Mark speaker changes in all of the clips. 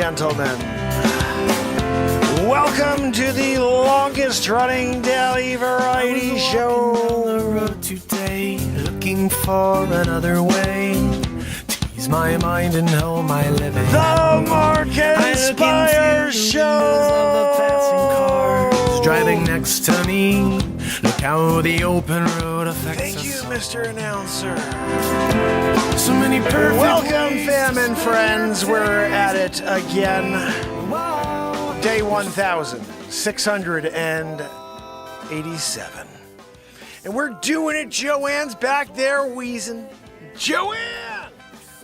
Speaker 1: gentlemen, welcome to the longest running daily variety show.
Speaker 2: On the road today, looking for another way to ease my mind and help my living.
Speaker 1: The Marcus Pires Show.
Speaker 2: The passing cars driving next to me. Look how the open road affects us.
Speaker 1: Thank you, Mr. Announcer.
Speaker 2: So many perfect
Speaker 1: Welcome,
Speaker 2: ways
Speaker 1: fam
Speaker 2: to
Speaker 1: and friends. We're at it again. Day 1,687. And we're doing it. Joanne's back there wheezing. Joanne!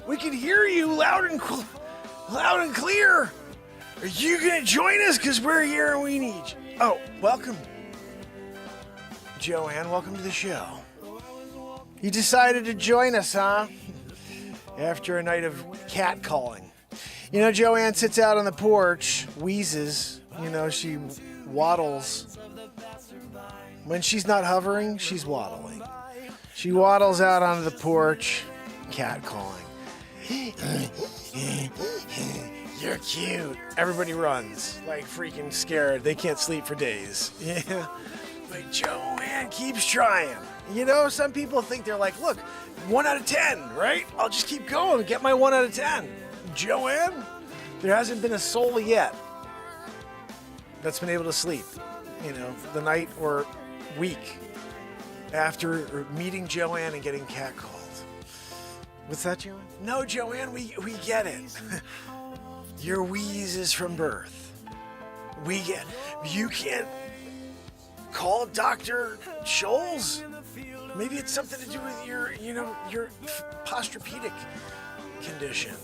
Speaker 1: We can hear you loud and clear. Are you going to join us? Because we're here and we need you. Oh, welcome. Joanne, welcome to the show. You decided to join us, huh? After a night of catcalling. You know, Joanne sits out on the porch, wheezes. You know, she waddles. When she's not hovering, she's waddling. She waddles out onto the porch, catcalling. You're cute. Everybody runs, like freaking scared. They can't sleep for days. Yeah. But Joanne keeps trying. You know, some people think they're like, look, 1 out of 10, right? I'll just keep going and get my 1 out of 10. Joanne, there hasn't been a soul yet that's been able to sleep, you know, the night or week after meeting Joanne and getting catcalled. What's that, Joanne? No, Joanne, we get it. Your wheeze is from birth. You can't call Dr. Scholes. Maybe it's something to do with your posturpedic condition.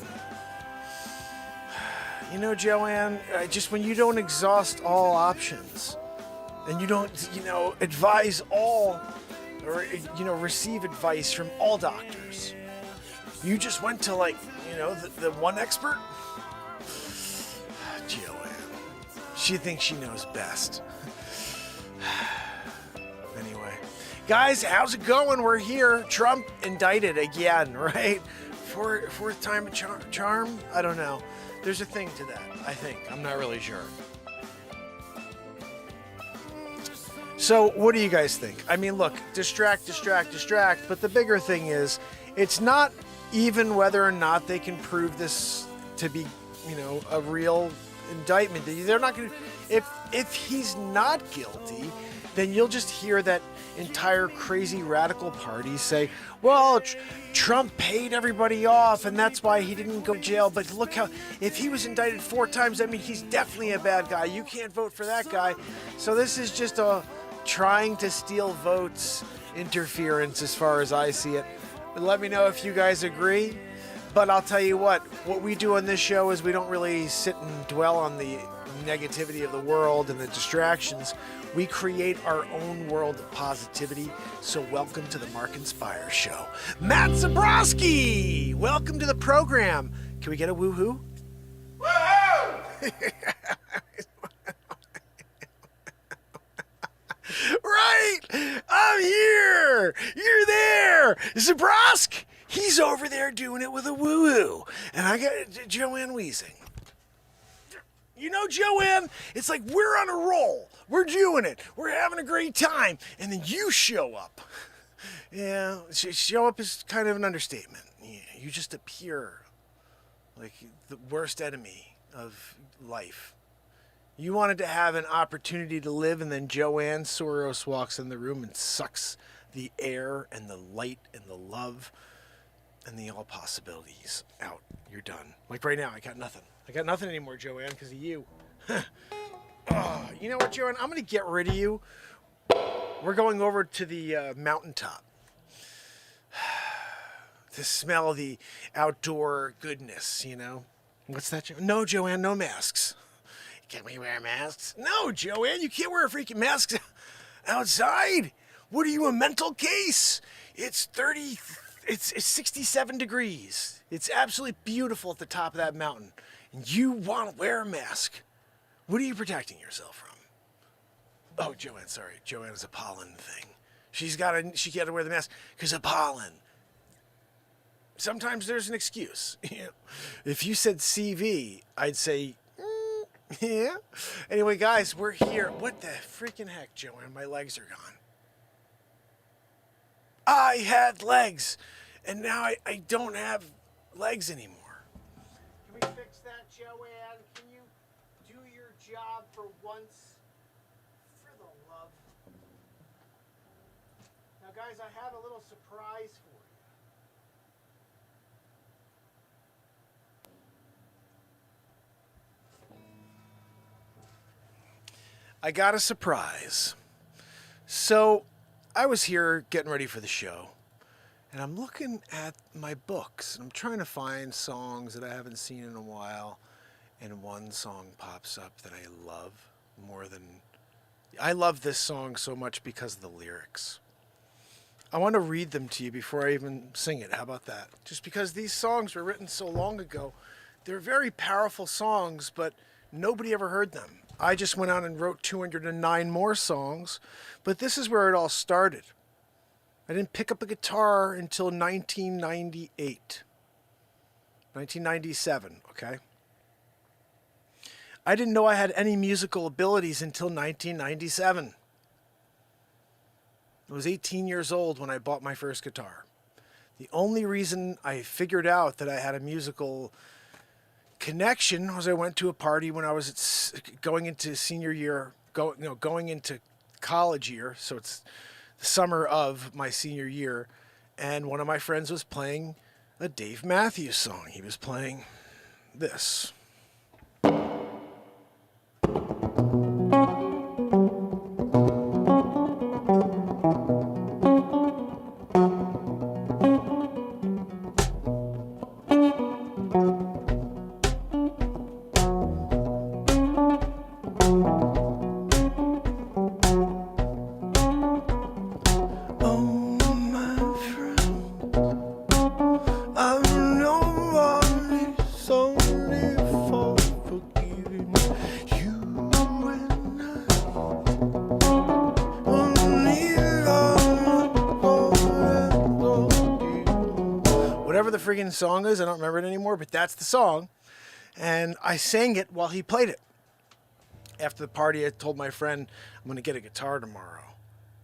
Speaker 1: You know, Joanne, just when you don't exhaust all options and you don't, advise all or, receive advice from all doctors, you just went to the one expert? Joanne, she thinks she knows best. Anyway, guys, how's it going? We're here. Trump indicted again, right? Fourth time a charm? I don't know. There's a thing to that, I think. I'm not really sure. So, what do you guys think? I mean, look, distract, but the bigger thing is, it's not even whether or not they can prove this to be, a real indictment. They're not going to... If he's not guilty, then you'll just hear that entire crazy radical party say, well, Trump paid everybody off and that's why he didn't go to jail. But look how, if he was indicted 4 times, I mean, he's definitely a bad guy. You can't vote for that guy. So this is just a trying to steal votes interference as far as I see it. But let me know if you guys agree. But I'll tell you what we do on this show is we don't really sit and dwell on the negativity of the world and the distractions. We create our own world of positivity. So welcome to the Mark Inspire Show. Matt Zabrowski, welcome to the program. Can we get a woohoo? Woohoo! Right, I'm here. You're there, Zabrowski. He's over there doing it with a woo-hoo. And I got Joanne wheezing. You know, Joanne, it's like we're on a roll. We're doing it. We're having a great time. And then you show up. Yeah, show up is kind of an understatement. Yeah, you just appear like the worst enemy of life. You wanted to have an opportunity to live, and then Joanne Soros walks in the room and sucks the air and the light and the love and the all possibilities out. You're done. Like right now, I got nothing. I got nothing anymore, Joanne, because of you. Oh, you know what, Joanne? I'm going to get rid of you. We're going over to the mountaintop to smell the outdoor goodness, What's that, Joanne? No, Joanne, no masks. Can we wear masks? No, Joanne, you can't wear a freaking mask outside. What are you, a mental case? It's 67 degrees. It's absolutely beautiful at the top of that mountain. And you want to wear a mask. What are you protecting yourself from? Oh, Joanne, sorry. Joanne is a pollen thing. She got to wear the mask because of pollen. sometimes there's an excuse. If you said CV, I'd say, yeah. Anyway, guys, we're here. What the freaking heck, Joanne? My legs are gone. I had legs, and now I don't have legs anymore. Can we fix that, Joanne? Can you do your job for once? For the love. Now, guys, I have a little surprise for you. I got a surprise. So I was here getting ready for the show, and I'm looking at my books, and I'm trying to find songs that I haven't seen in a while, and one song pops up that I love more than... I love this song so much because of the lyrics. I want to read them to you before I even sing it. How about that? Just because these songs were written so long ago. They're very powerful songs, but nobody ever heard them. I just went out and wrote 209 more songs, but this is where it all started. I didn't pick up a guitar until 1998. 1997, okay? I didn't know I had any musical abilities until 1997. I was 18 years old when I bought my first guitar. The only reason I figured out that I had a musical connection was I went to a party when I was going into senior year, going into college year. So it's the summer of my senior year, and one of my friends was playing a Dave Matthews song. He was playing this. Whatever the friggin' song is, I don't remember it anymore, but that's the song. And I sang it while he played it. After the party, I told my friend, I'm going to get a guitar tomorrow,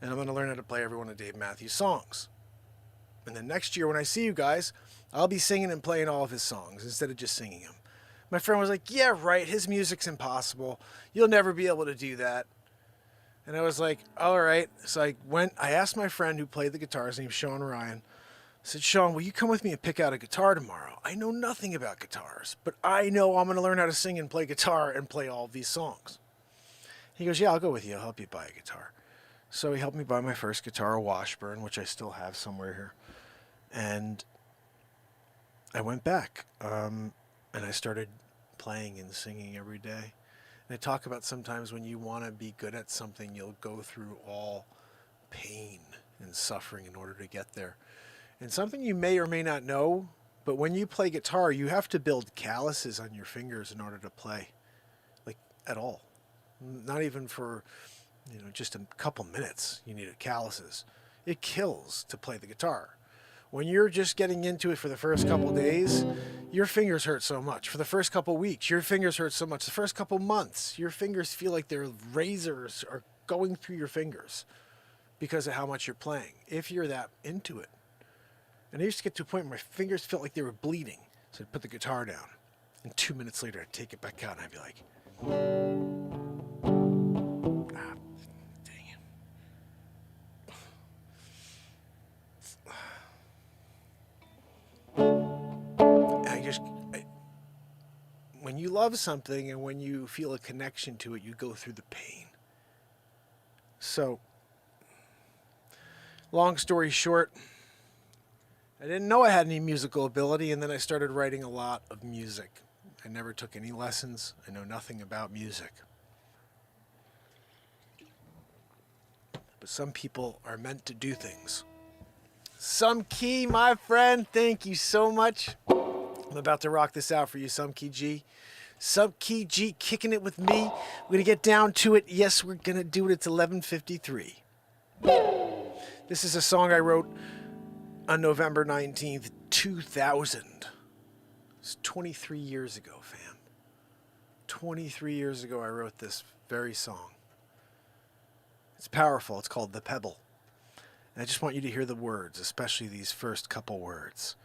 Speaker 1: and I'm going to learn how to play every one of Dave Matthews' songs. And then next year when I see you guys, I'll be singing and playing all of his songs instead of just singing them. My friend was like, yeah, right, his music's impossible. You'll never be able to do that. And I was like, all right. So I asked my friend who played the guitar, his name's Sean Ryan. I said, Sean, will you come with me and pick out a guitar tomorrow? I know nothing about guitars, but I know I'm going to learn how to sing and play guitar and play all of these songs. He goes, yeah, I'll go with you. I'll help you buy a guitar. So he helped me buy my first guitar, a Washburn, which I still have somewhere here. And I went back, and I started playing and singing every day. And I talk about sometimes when you want to be good at something, you'll go through all pain and suffering in order to get there. And something you may or may not know, but when you play guitar, you have to build calluses on your fingers in order to play, like at all. Not even for, just a couple minutes, you need calluses. It kills to play the guitar. When you're just getting into it for the first couple days, your fingers hurt so much. For the first couple weeks, your fingers hurt so much. The first couple months, your fingers feel like their razors are going through your fingers because of how much you're playing, if you're that into it. And I used to get to a point where my fingers felt like they were bleeding. So I'd put the guitar down, and 2 minutes later I'd take it back out and I'd be like, dang it. When you love something and when you feel a connection to it, you go through the pain. So, long story short, I didn't know I had any musical ability, and then I started writing a lot of music. I never took any lessons. I know nothing about music. But some people are meant to do things. Some Key, my friend, thank you so much. I'm about to rock this out for you, Some Key G. Some Key G kicking it with me. We're going to get down to it. Yes, we're going to do it. It's 11:53. This is a song I wrote on November 19th, 2000. It's 23 years ago, fam. 23 years ago I wrote this very song. It's powerful. It's called The Pebble. And I just want you to hear the words, especially these first couple words.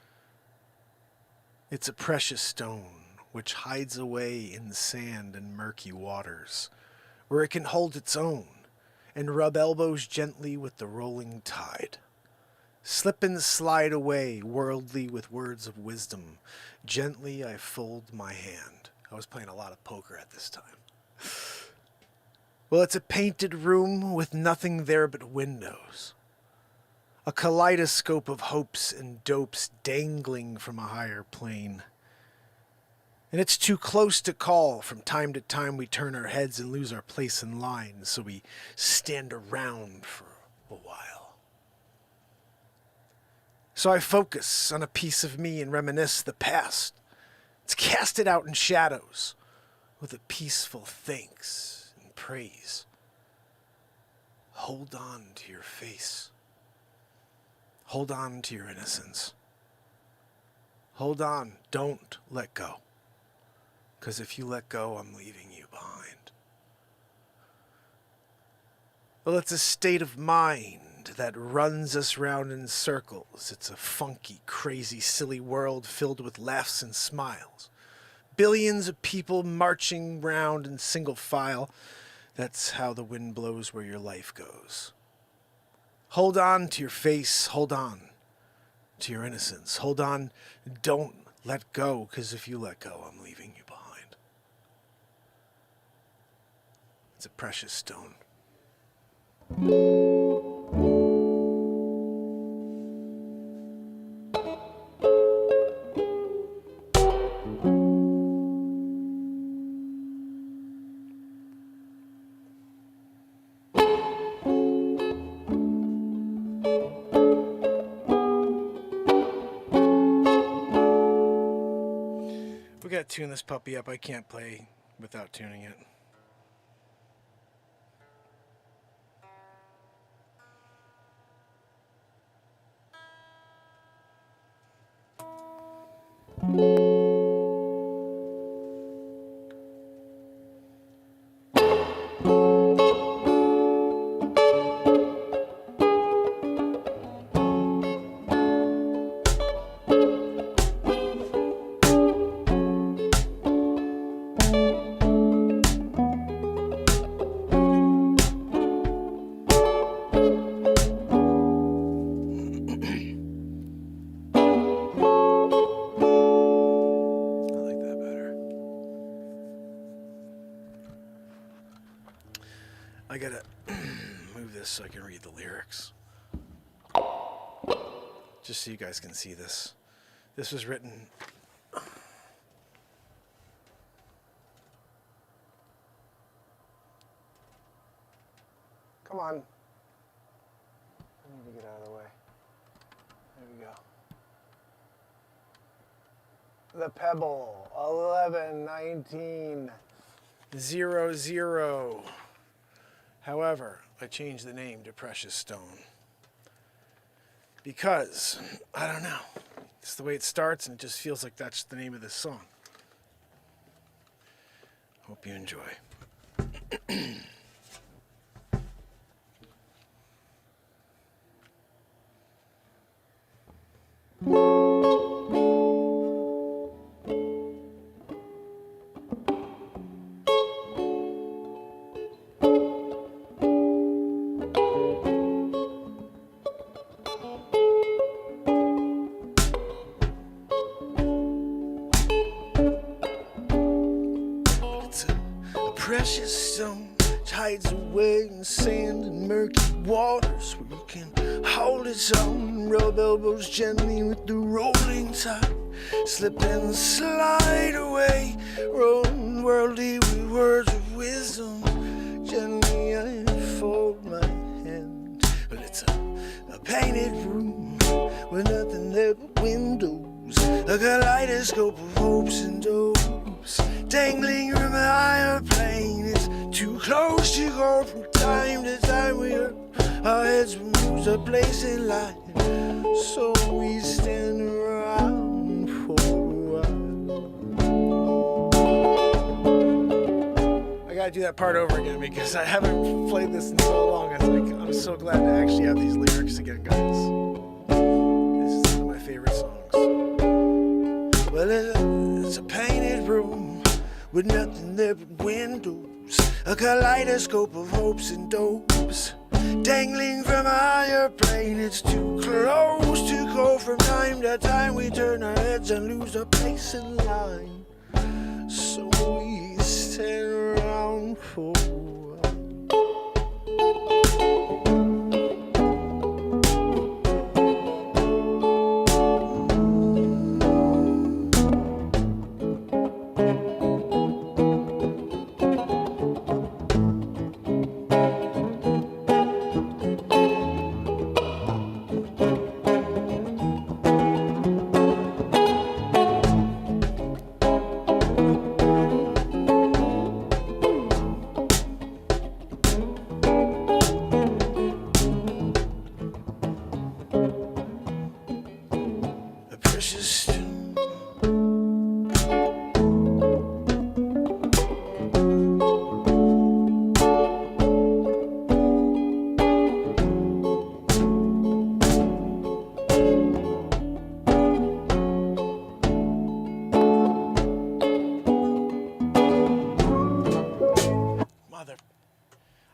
Speaker 1: It's a precious stone which hides away in sand and murky waters, where it can hold its own and rub elbows gently with the rolling tide. Slip and slide away, worldly with words of wisdom. Gently I fold my hand. I was playing a lot of poker at this time. Well, it's a painted room with nothing there but windows. A kaleidoscope of hopes and dopes dangling from a higher plane. And it's too close to call. From time to time we turn our heads and lose our place in line, so we stand around for a while. So I focus on a piece of me and reminisce the past. It's cast it out in shadows with a peaceful thanks and praise. Hold on to your face. Hold on to your innocence. Hold on. Don't let go. Because if you let go, I'm leaving you behind. Well, it's a state of mind that runs us round in circles. It's a funky, crazy, silly world filled with laughs and smiles. Billions of people marching round in single file. That's how the wind blows where your life goes. Hold on to your face. Hold on to your innocence. Hold on. Don't let go, because if you let go, I'm leaving you behind. It's a precious stone. We gotta tune this puppy up. I can't play without tuning it. I gotta move this so I can read the lyrics. Just so you guys can see this. This was written... Come on. I need to get out of the way. There we go. The Pebble, 11/19/00. However, I changed the name to Precious Stone. Because, I don't know. It's the way it starts and it just feels like that's the name of this song. Hope you enjoy. Precious stone hides away in sand and murky waters, where you can hold its own, rub elbows gently with the rolling tide, slip and slide away, rolling worldly with words of wisdom. Gently I fold my hand. Well, it's a painted room with nothing there but windows, a kaleidoscope of hopes and hopes dangling from a higher plane. It's too close to go. From time to time we are our heads will lose a place in line. So we stand around for a while. I gotta do that part over again because I haven't played this in so long. It's like I'm so glad to actually have these lyrics again, guys. This is one of my favorite songs. Well, it's a painted room with nothing there but windows, a kaleidoscope of hopes and dopes dangling from a higher plane. It's too close to go. From time to time we turn our heads and lose our place in line. So we stand around for a while.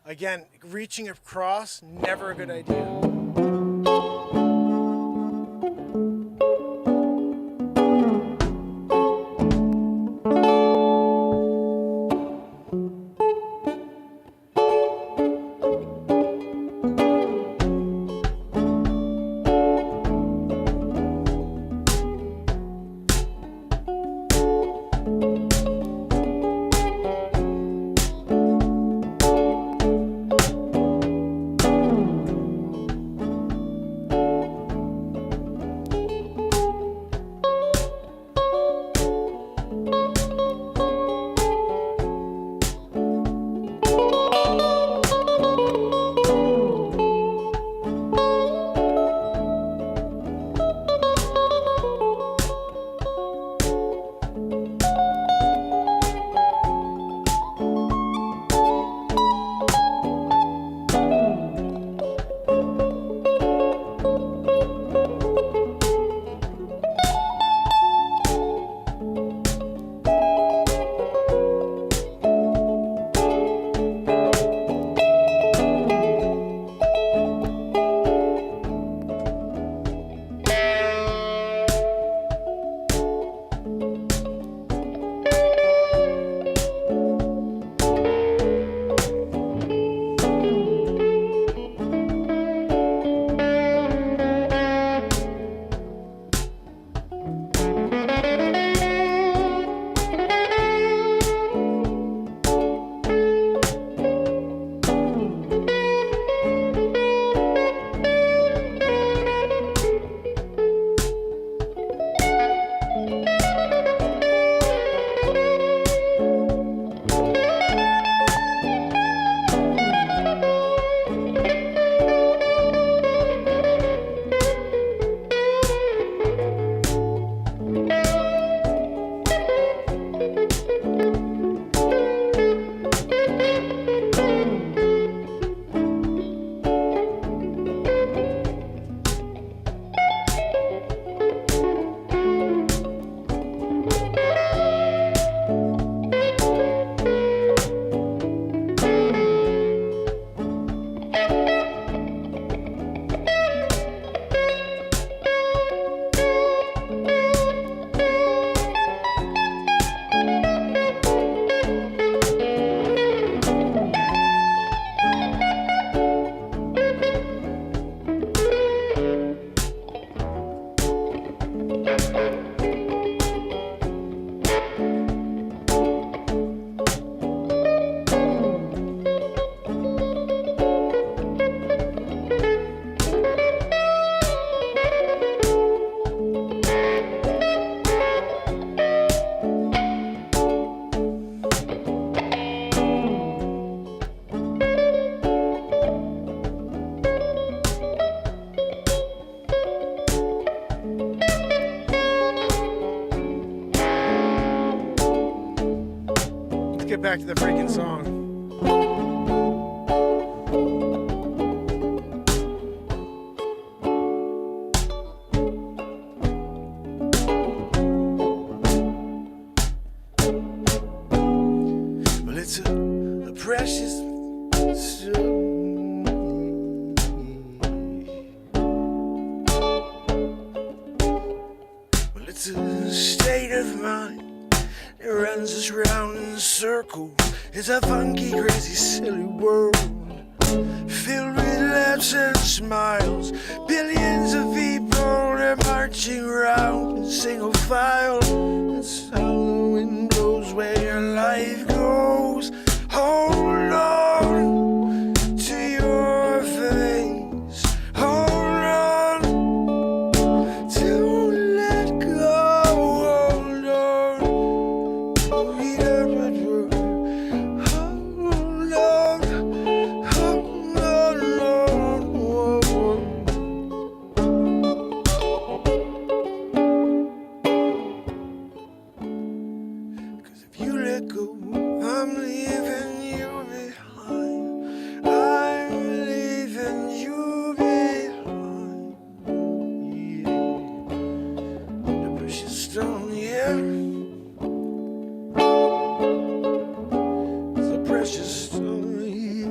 Speaker 1: Again, reaching across, never a good idea. back to the freaking song. Well, it's a precious stone. Well, it's a state of mind. It runs us round in circles. It's a funky, crazy, silly world filled with laughs and smiles. Billions of people, they're marching round in single file. That's how the wind blows where your life goes. Hold on to your face. Hold on. Don't let go. Hold on. Hold on. Hold on. Cause if you let go, I'm leaving you behind. I'm leaving you behind. Yeah. The precious stone, yeah. It's a precious stone, yeah.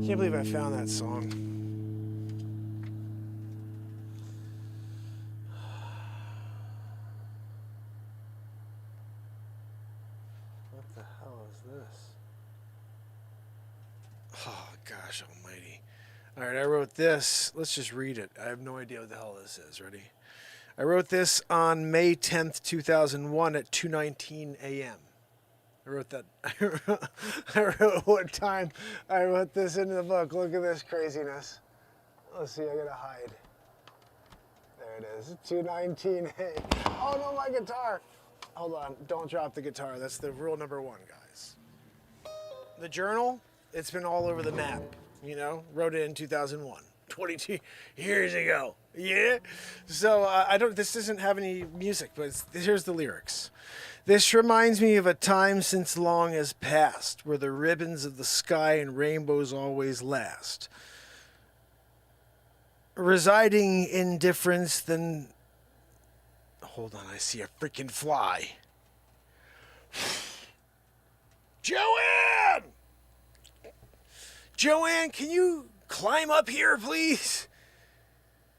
Speaker 1: Can't believe I found that song. What the hell is this? Oh, gosh almighty. All right, I wrote this. Let's just read it. I have no idea what the hell this is. Ready? I wrote this on May 10th, 2001 at 2:19 a.m. I wrote that. I wrote what time I wrote this into the book. Look at this craziness. Let's see, I gotta hide. There it is, 2:19 a.m. Oh no, my guitar. Hold on, don't drop the guitar. That's the rule number one, guys. The journal, it's been all over the map, you know? Wrote it in 2001, 22 years ago. Yeah? So this doesn't have any music, but here's the lyrics. This reminds me of a time since long has passed, where the ribbons of the sky and rainbows always last. Residing in difference than... Hold on, I see a freaking fly. Joanne! Joanne, can you climb up here, please?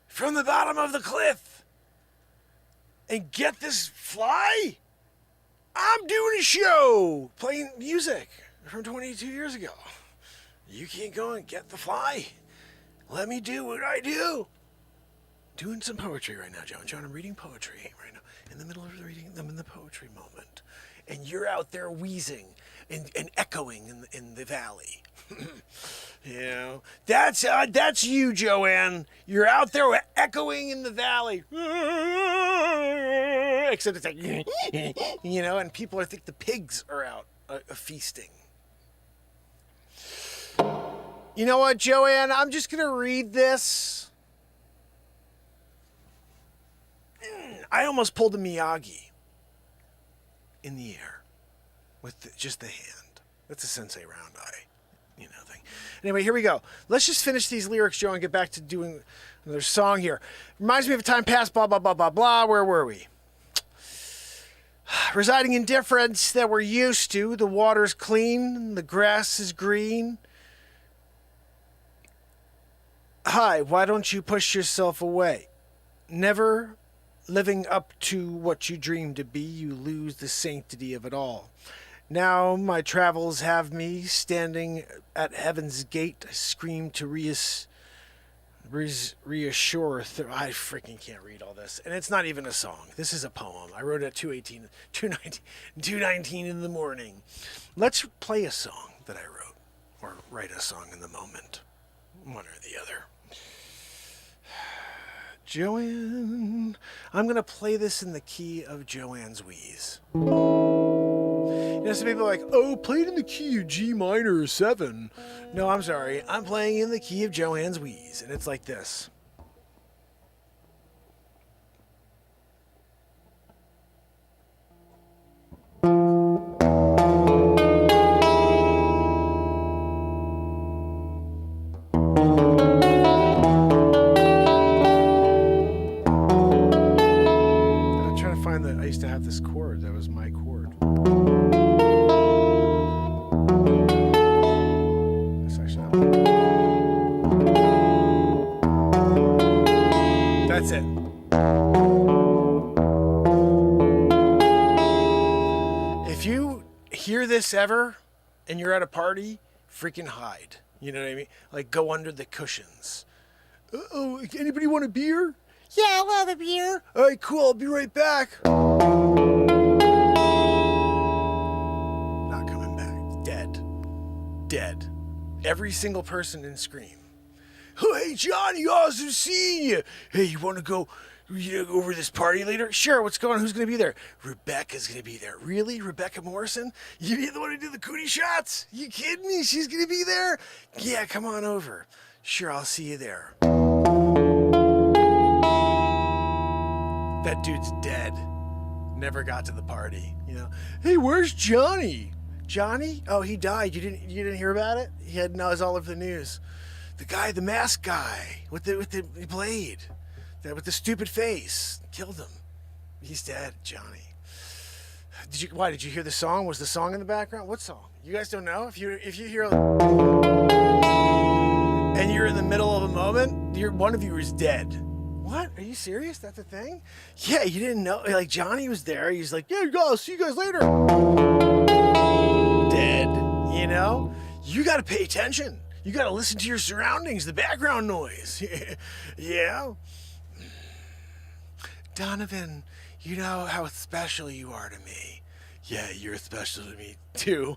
Speaker 1: From the bottom of the cliff. And get this fly? I'm doing a show, playing music from 22 years ago. You can't go and get the fly. Let me do what I do. Doing some poetry right now, John. I'm reading poetry right now. In the middle of reading them in the poetry moment. And you're out there wheezing and echoing in the valley. You know, that's you, Joanne. You're out there echoing in the valley. Except it's like, you know, and people think the pigs are out feasting. You know what, Joanne? I'm just going to read this. I almost pulled a Miyagi in the air with just the hand. That's a sensei round eye, you know, thing. Anyway, here we go. Let's just finish these lyrics, Joe, and get back to doing another song here. Reminds me of a time past, blah, blah, blah, blah, blah. Where were we? Residing in difference that we're used to. The water's clean. The grass is green. Hi, why don't you push yourself away? Never living up to what you dream to be, you lose the sanctity of it all. Now my travels have me standing at heaven's gate. I scream to reassure. I freaking can't read all this. And it's not even a song. This is a poem. I wrote it at 2:19 in the morning. Let's play a song that I wrote. Or write a song in the moment. One or the other. Joanne. I'm going to play this in the key of Joanne's wheeze. You know, some people are like, oh, play it in the key of G minor 7. No, I'm sorry. I'm playing in the key of Joanne's wheeze. And it's like this. I used to have this chord. That was my chord. That's actually not. That's it. If you hear this ever and you're at a party, freaking hide. You know what I mean? Like, go under the cushions. Oh, anybody want a beer? Yeah, I'll have a beer. All right, cool. I'll be right back. Not coming back. Dead. Dead. Every single person in Scream. Oh, hey, Johnny, awesome seeing you. Hey, you want to go over to this party later? Sure, what's going on? Who's going to be there? Rebecca's going to be there. Really? Rebecca Morrison? You be the one who did the cootie shots? You kidding me? She's going to be there? Yeah, come on over. Sure, I'll see you there. That dude's dead. Never got to the party, you know. Hey, where's Johnny? Johnny? Oh, he died. You didn't hear about it? He had knows all over the news. The guy, the masked guy with the blade, that with the stupid face, killed him. He's dead, Johnny. Why did you hear the song? Was the song in the background? What song? You guys don't know? If you hear and you're in the middle of a moment, one of you is dead. What? Are you serious? That's a thing? Yeah, you didn't know. Like, Johnny was there. He's like, yeah, I'll see you guys later. Dead. You know? You got to pay attention. You got to listen to your surroundings, the background noise. Yeah? Donovan, you know how special you are to me. Yeah, you're special to me, too.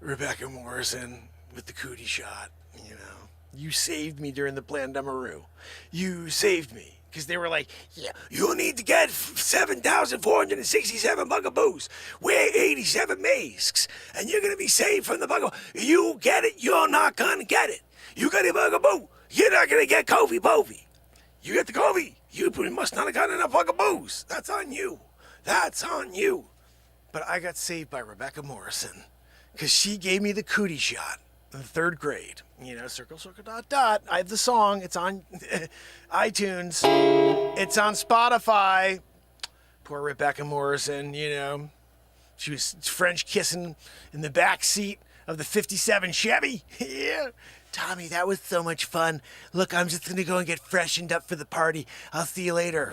Speaker 1: Rebecca Morrison with the cootie shot, you know. You saved me during the Plandamaroo. You saved me. Because they were like, yeah, you need to get 7,467 bugaboos. Wear 87 masks. And you're going to be saved from the bugaboo. You get it, you're not going to get it. You got a bugaboo. You're not going to get Kofi Povey. You get the Kofi. You must not have gotten enough bugaboos. That's on you. That's on you. But I got saved by Rebecca Morrison. Because she gave me the cootie shot. In the 3rd grade, you know, circle, circle, dot, dot. I have the song. It's on iTunes. It's on Spotify. Poor Rebecca Morrison, you know. She was French kissing in the back seat of the 57 Chevy. Yeah. Tommy, that was so much fun. Look, I'm just going to go and get freshened up for the party. I'll see you later.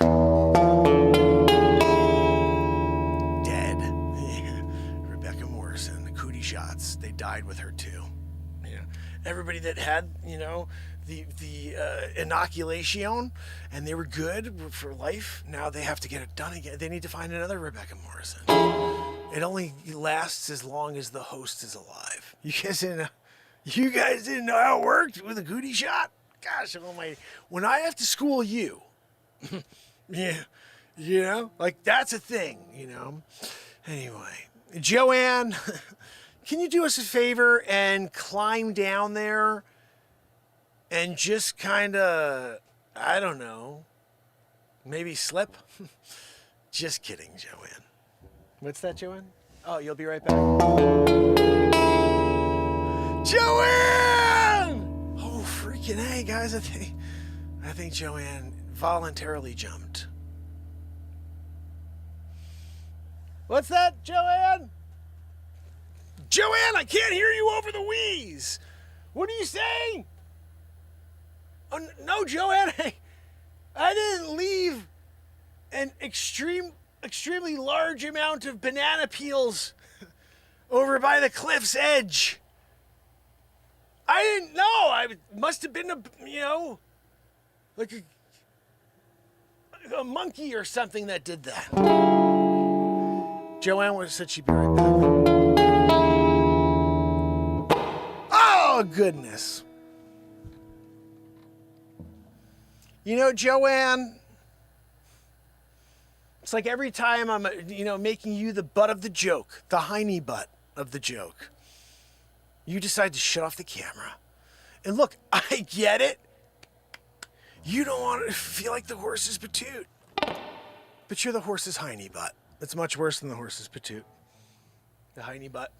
Speaker 1: Dead. Yeah. Rebecca Morrison, the cootie shots. They died with her, too. Everybody that had, you know, the inoculation and they were good for life, now they have to get it done again. They need to find another Rebecca Morrison. It only lasts as long as the host is alive. You guys didn't know how it worked with a cootie shot? Gosh, when I have to school you, yeah, you know, like that's a thing, you know. Anyway, Joanne. Can you do us a favor and climb down there and just kind of, I don't know, maybe slip? Just kidding, Joanne. What's that, Joanne? Oh, you'll be right back. Joanne! Oh, freaking hey, guys. I think Joanne voluntarily jumped. What's that, Joanne? Joanne, I can't hear you over the wheeze. What are you saying? Oh, no, Joanne, I didn't leave an extremely large amount of banana peels over by the cliff's edge. I didn't know. I must have been like a monkey or something that did that. Joanne said she'd be right back. Oh, goodness. You know, Joanne, it's like every time I'm, making you the butt of the joke, the hiney butt of the joke, you decide to shut off the camera. And look, I get it. You don't want to feel like the horse's patoot. But you're the horse's hiney butt. It's much worse than the horse's patoot. The hiney butt.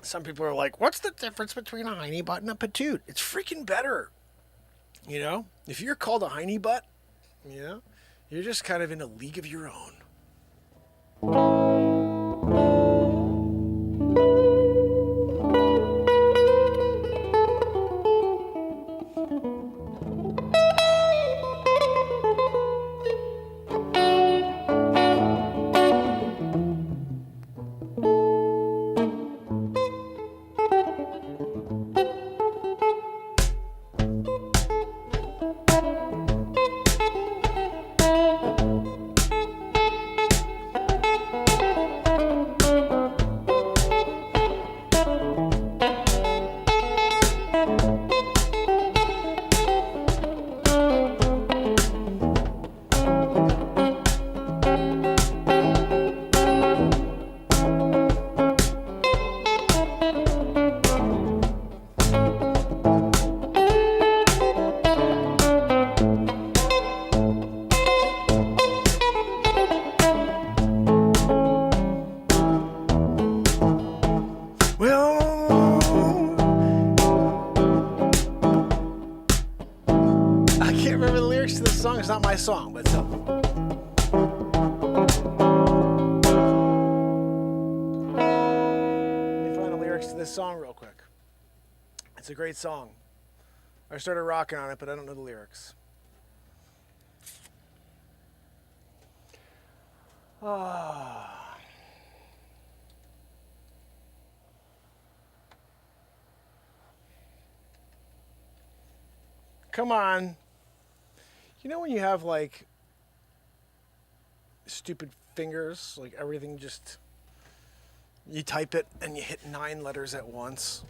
Speaker 1: Some people are like, what's the difference between a hiney butt and a patoot? It's freaking better. You know? If you're called a hiney butt, you're just kind of in a league of your own. It's not my song, but let me find the lyrics to this song real quick. It's a great song. I started rocking on it, but I don't know the lyrics. Come on. You know when you have like stupid fingers, like everything just, you type it and you hit 9 letters at once?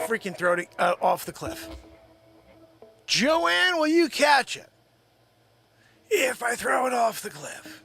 Speaker 1: Freaking throw it off the cliff. Joanne, will you catch it? If I throw it off the cliff.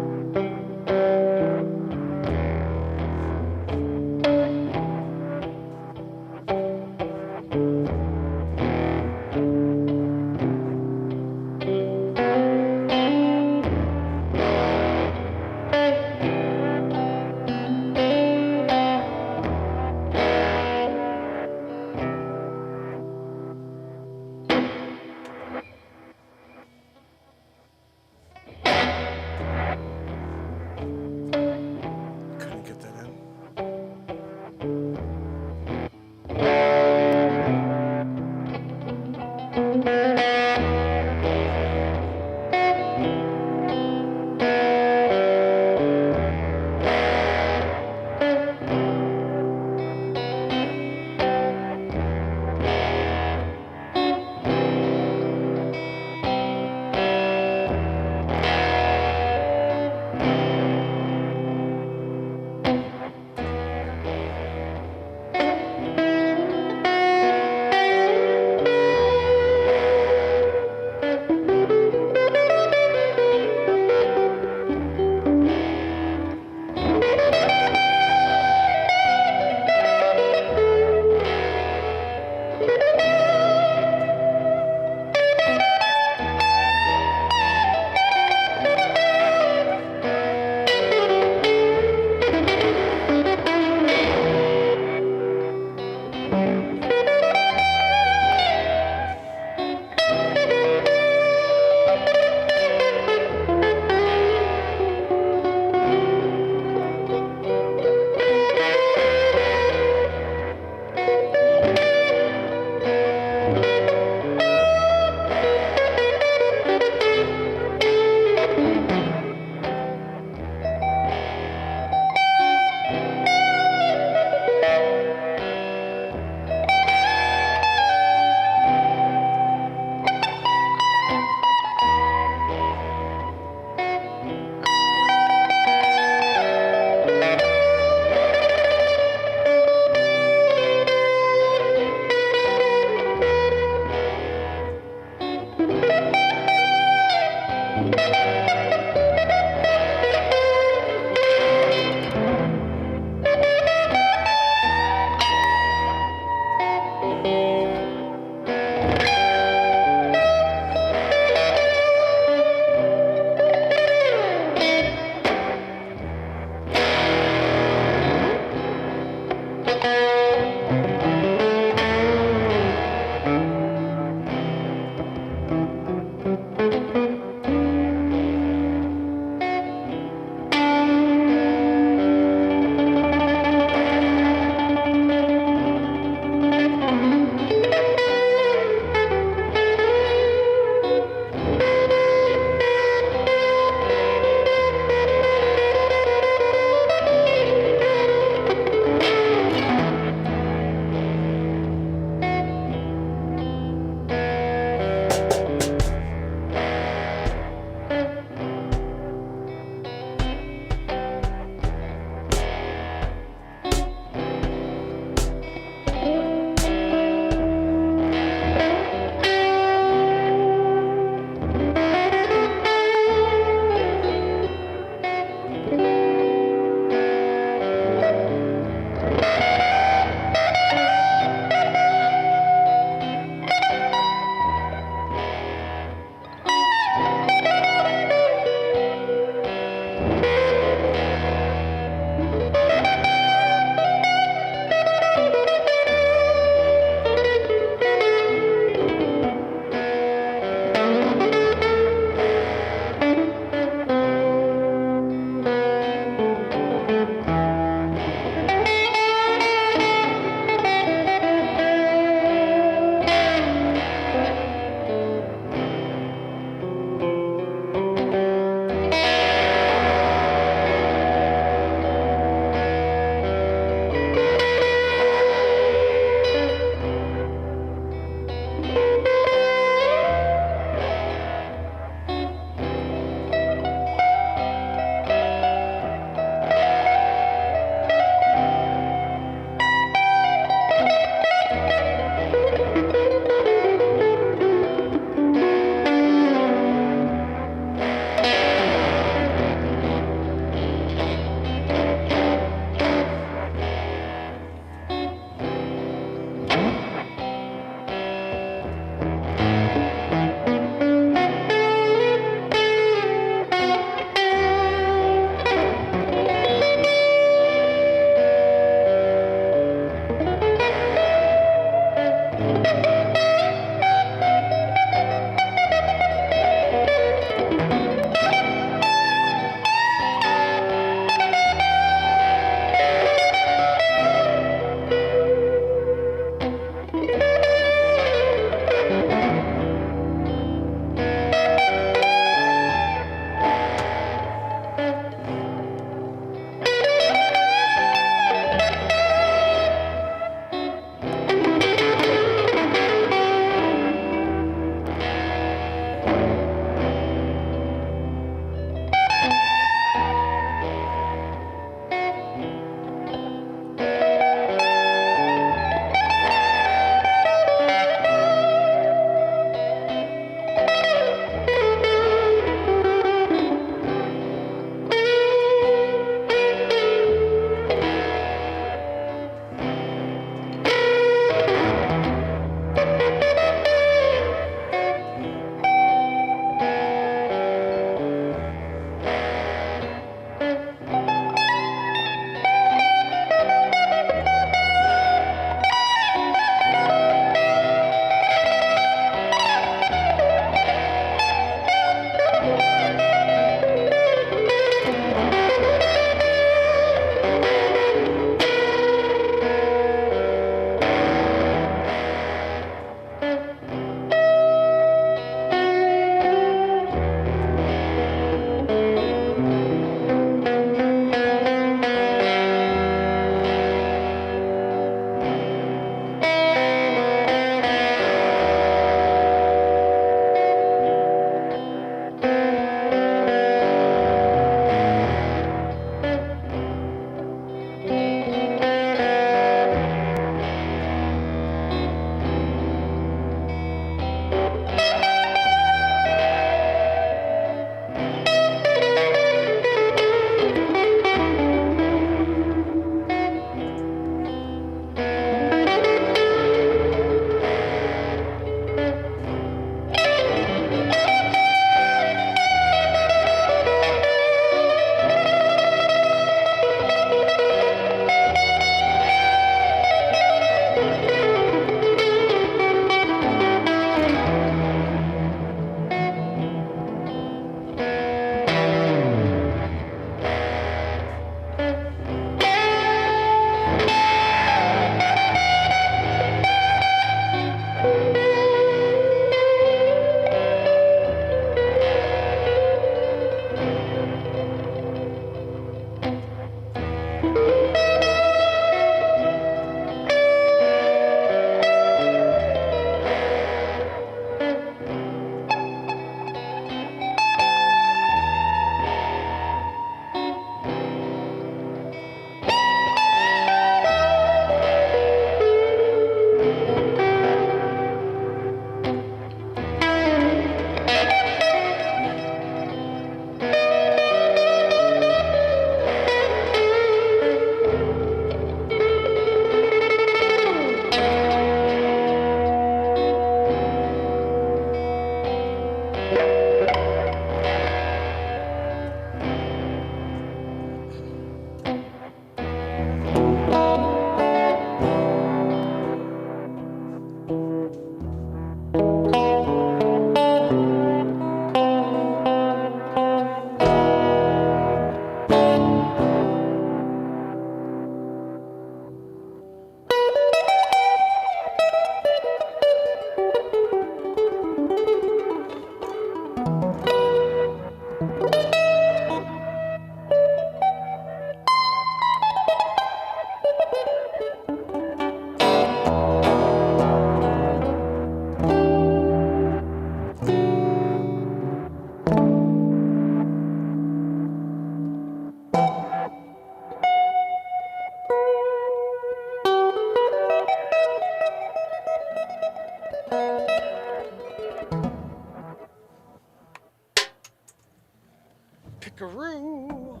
Speaker 1: stickaroo.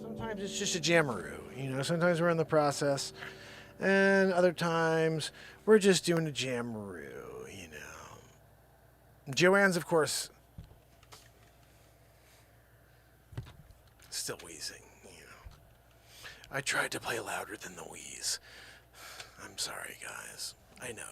Speaker 1: Sometimes it's just a jammeroo, you know. Sometimes we're in the process, and other times we're just doing a jammeroo, you know. Joanne's, of course, still wheezing, you know. I tried to play louder than the wheeze. I'm sorry, guys. I know.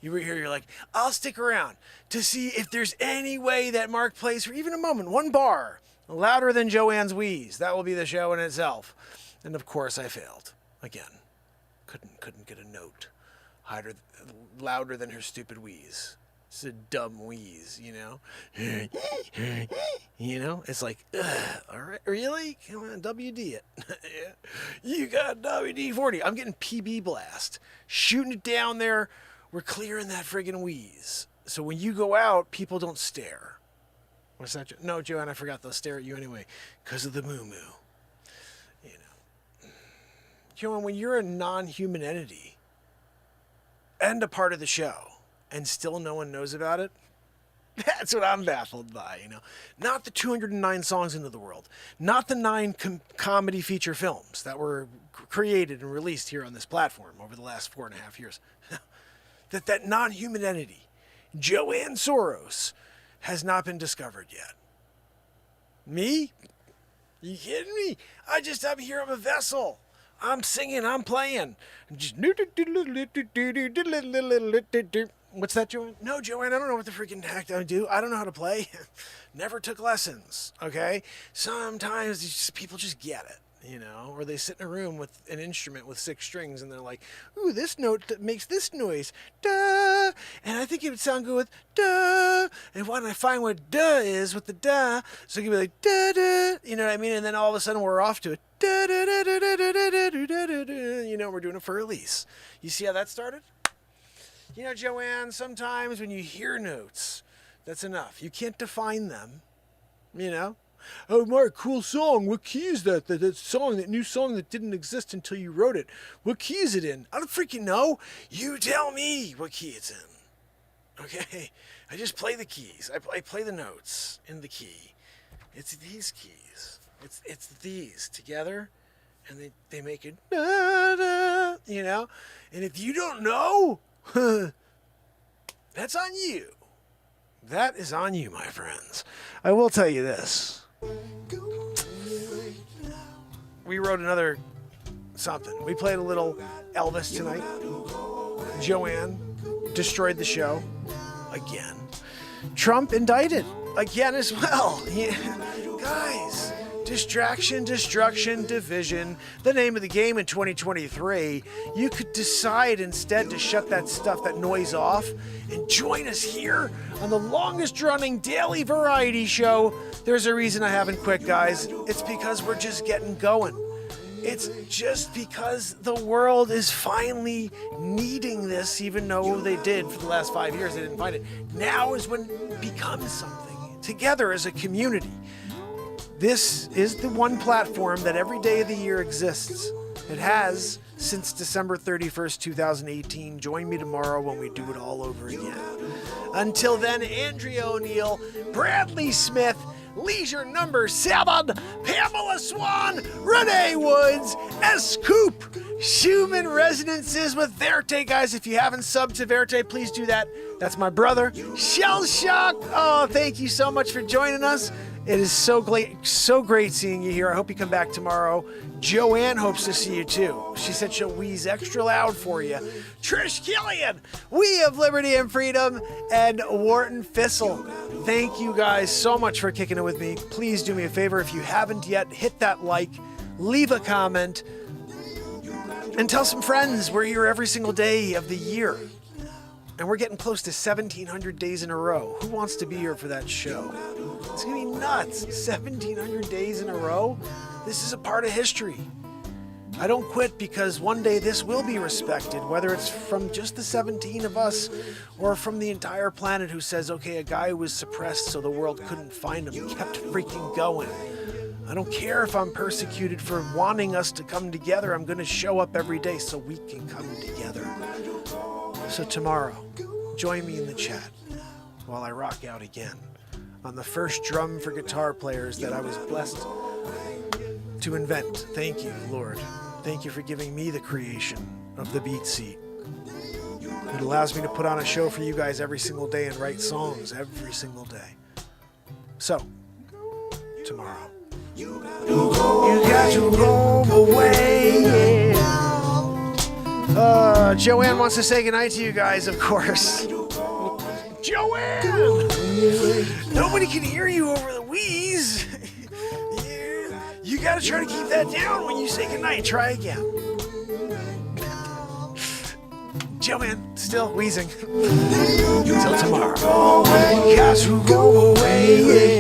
Speaker 1: You were here, you're like, I'll stick around to see if there's any way that Mark plays for even a moment, one bar, louder than Joanne's wheeze. That will be the show in itself. And of course I failed. Again. Couldn't get a note louder than her stupid wheeze. It's a dumb wheeze, you know? You know? It's like, all right, really? Come on, WD it. You got WD-40. I'm getting PB blast. Shooting it down there. We're clearing that friggin' wheeze. So when you go out, people don't stare. What's that? No, Joanne, I forgot. They'll stare at you anyway because of the moo-moo. You know. Joanne, when you're a non-human entity and a part of the show and still no one knows about it, that's what I'm baffled by, you know. Not the 209 songs into the world. Not the 9 comedy feature films that were created and released here on this platform over the last 4.5 years. that non-human entity, Joanne Soros, has not been discovered yet. Me? You kidding me? I'm here, I'm a vessel. I'm singing, I'm playing. Just what's that, Joanne? No, Joanne, I don't know what the freaking heck I do. I don't know how to play. Never took lessons, okay? Sometimes people just get it. You know, or they sit in a room with an instrument with 6 strings and they're like, ooh, this note that makes this noise, duh, and I think it would sound good with duh, and why don't I find what duh is with the duh, so it could be like duh, duh, you know what I mean, and then all of a sudden we're off to it, duh, duh, duh, duh, duh, duh, duh, duh, duh, duh, duh. You know, we're doing it for release. You see how that started? You know, Joanne, sometimes when you hear notes, that's enough. You can't define them, you know. Oh, Mark, cool song. What key is that? That song, that new song that didn't exist until you wrote it. What key is it in? I don't freaking know. You tell me what key it's in. Okay? I just play the keys. I play the notes in the key. It's these keys. It's these together, and they make it, da, da, you know? And if you don't know, that's on you. That is on you, my friends. I will tell you this. We wrote another something. We played a little Elvis tonight. Joanne destroyed the show again. Trump indicted again as well. Yeah. Guys, distraction, destruction, division. The name of the game in 2023. You could decide instead to shut that stuff, that noise off, and join us here on the longest running daily variety show. There's a reason I haven't quit, guys. It's because we're just getting going. It's just because the world is finally needing this, even though they did for the last 5 years. They didn't find it. Now is when it becomes something. Together as a community. This is the one platform that every day of the year exists. It has since December 31st, 2018. Join me tomorrow when we do it all over again. Until then, Andrea O'Neill, Bradley Smith, Leisure Number 7, Pamela Swan, Renee Woods, S-Coop, Schumann Resonances with Verte. Guys, if you haven't subbed to Verte, please do that. That's my brother. Shell Shock. Oh, thank you so much for joining us. It is so great seeing you here. I hope you come back tomorrow. Joanne hopes to see you too. She said she'll wheeze extra loud for you. Trish Killian, We Have Liberty and Freedom, and Wharton Fissel. Thank you guys so much for kicking it with me. Please do me a favor, if you haven't yet, hit that like, leave a comment, and tell some friends we're here every single day of the year. And we're getting close to 1,700 days in a row. Who wants to be here for that show? It's going to be nuts. 1,700 days in a row? This is a part of history. I don't quit because one day this will be respected, whether it's from just the 17 of us or from the entire planet who says, okay, a guy who was suppressed so the world couldn't find him kept freaking going. I don't care if I'm persecuted for wanting us to come together. I'm going to show up every day so we can come together. So tomorrow, join me in the chat while I rock out again on the first drum for guitar players that I was blessed to invent. Thank you, Lord. Thank you for giving me the creation of the BeatSeat. It allows me to put on a show for you guys every single day and write songs every single day. So, tomorrow. You got to go away. Joanne wants to say goodnight to you guys, of course. Joanne! Nobody can hear you over the wheeze. You gotta try to keep that down when you say goodnight. Try again. Joanne, still wheezing. Until tomorrow. Got to go away.